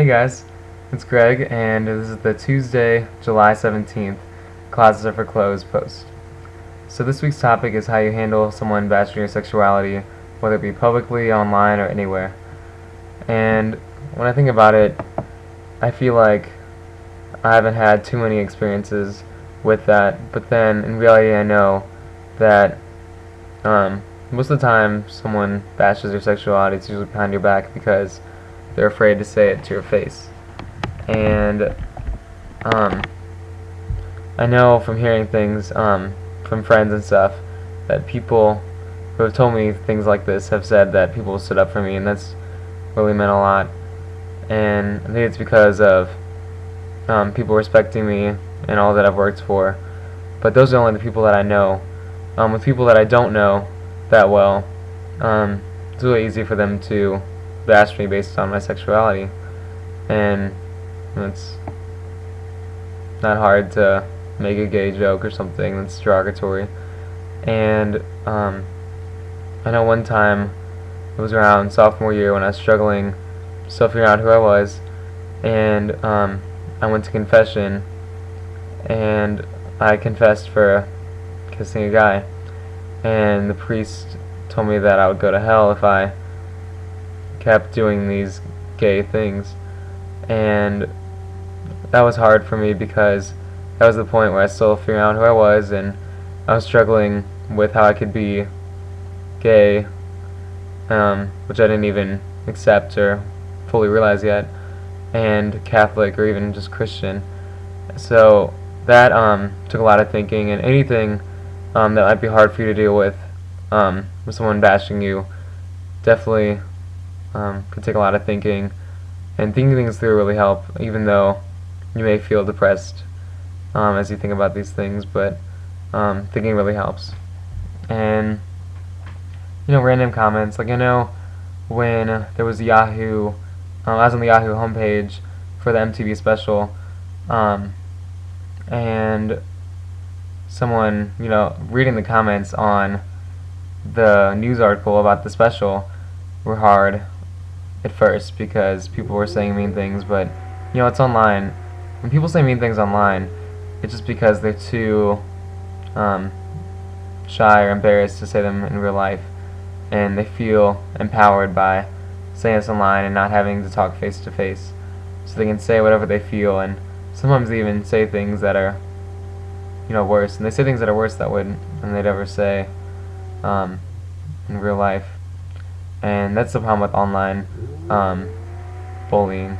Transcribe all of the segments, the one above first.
Hey guys, it's Greg, and this is the Tuesday, July 17th, Closets Are for Clothes post. So this week's topic is how you handle someone bashing your sexuality, whether it be publicly, online, or anywhere. And when I think about it, I feel like I haven't had too many experiences with that, but then in reality I know that most of the time someone bashes your sexuality, it's usually behind your back because they're afraid to say it to your face. And I know from hearing things from friends and stuff that people who have told me things like this have said that people stood up for me, and that's really meant a lot. And I think it's because of people respecting me and all that I've worked for. But those are only the people that I know. With people that I don't know that well, it's really easy for them to bash me based on my sexuality, and it's not hard to make a gay joke or something that's derogatory. And I know one time, it was around sophomore year when I was struggling, still figuring out who I was, and I went to confession, and I confessed for kissing a guy, and the priest told me that I would go to hell if I kept doing these gay things. And that was hard for me because that was the point where I was still figuring out who I was, and I was struggling with how I could be gay, which I didn't even accept or fully realize yet, and Catholic or even just Christian. So that took a lot of thinking, and anything that might be hard for you to deal with someone bashing you definitely could take a lot of thinking, and thinking things through really help, even though you may feel depressed as you think about these things, but thinking really helps. And random comments, like I know when there was Yahoo, I was on the Yahoo homepage for the MTV special, and someone, reading the comments on the news article about the special were hard at first because people were saying mean things, but it's online. When people say mean things online, it's just because they're too shy or embarrassed to say them in real life, and they feel empowered by saying this online and not having to talk face to face, so they can say whatever they feel, and sometimes they even say things that are worse, and they say things that are worse than they'd ever say in real life. And that's the problem with online bullying.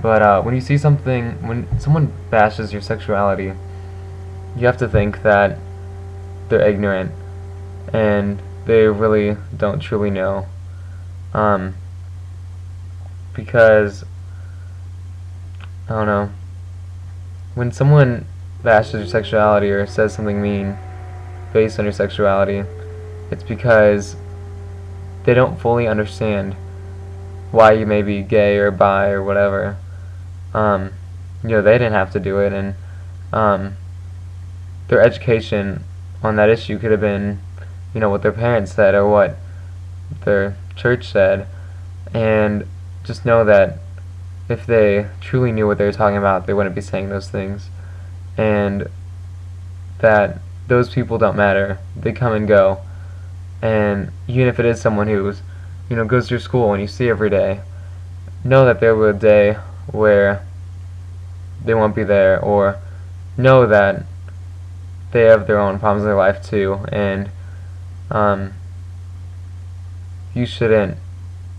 But when you see something, when someone bashes your sexuality, you have to think that they're ignorant and they really don't truly know. Because, I don't know, when someone bashes your sexuality or says something mean based on your sexuality, it's because they don't fully understand why you may be gay or bi or whatever. They didn't have to do it, and their education on that issue could have been, what their parents said or what their church said, and just know that if they truly knew what they were talking about, they wouldn't be saying those things, and that those people don't matter. They come and go. And even if it is someone who's, goes to your school and you see every day, know that there will be a day where they won't be there, or know that they have their own problems in their life too, and you shouldn't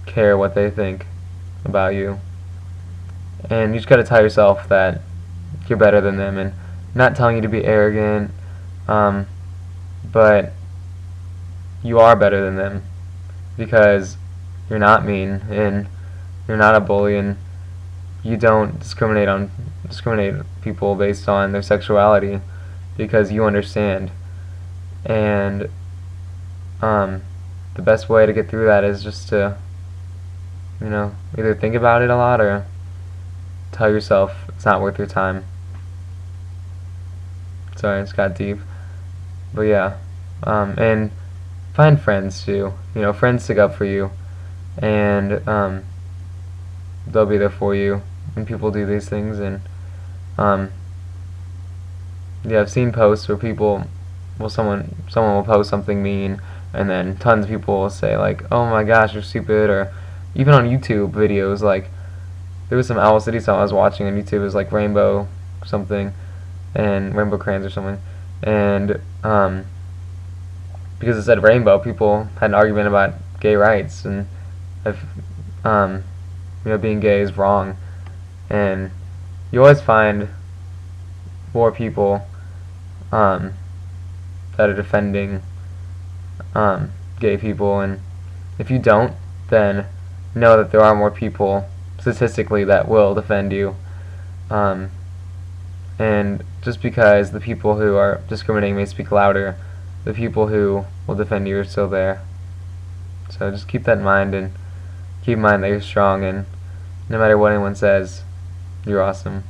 care what they think about you. And you just gotta tell yourself that you're better than them, and not telling you to be arrogant, but you are better than them because you're not mean and you're not a bully, and you don't discriminate people based on their sexuality because you understand. And the best way to get through that is just to either think about it a lot or tell yourself it's not worth your time. Sorry, it's got deep, but yeah, and find friends too. Friends stick up for you, and they'll be there for you when people do these things. And yeah, I've seen posts where someone will post something mean, and then tons of people will say like, "Oh my gosh, you're stupid," or even on YouTube videos, like there was some Owl City song I was watching on YouTube. It was like Rainbow something, and Rainbow Crayons or something, and because it said rainbow, people had an argument about gay rights, and if being gay is wrong, and you always find more people that are defending gay people, and if you don't, then know that there are more people statistically that will defend you, and just because the people who are discriminating may speak louder, the people who will defend you are still there. So just keep that in mind, and keep in mind that you're strong, and no matter what anyone says, you're awesome.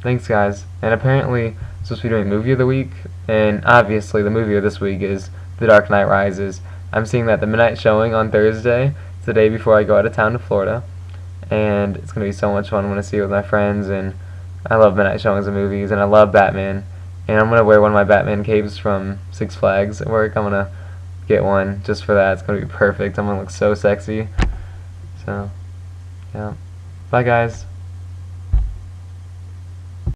Thanks, guys. And apparently, I'm supposed to be doing movie of the week, and obviously the movie of this week is The Dark Knight Rises. I'm seeing that the midnight showing on Thursday. It's the day before I go out of town to Florida, and it's going to be so much fun. I'm going to see it with my friends, and I love midnight showings of movies, and I love Batman, and I'm going to wear one of my Batman capes from Six Flags at work. I'm going to get one just for that. It's going to be perfect. I'm going to look so sexy. So, yeah. Bye, guys.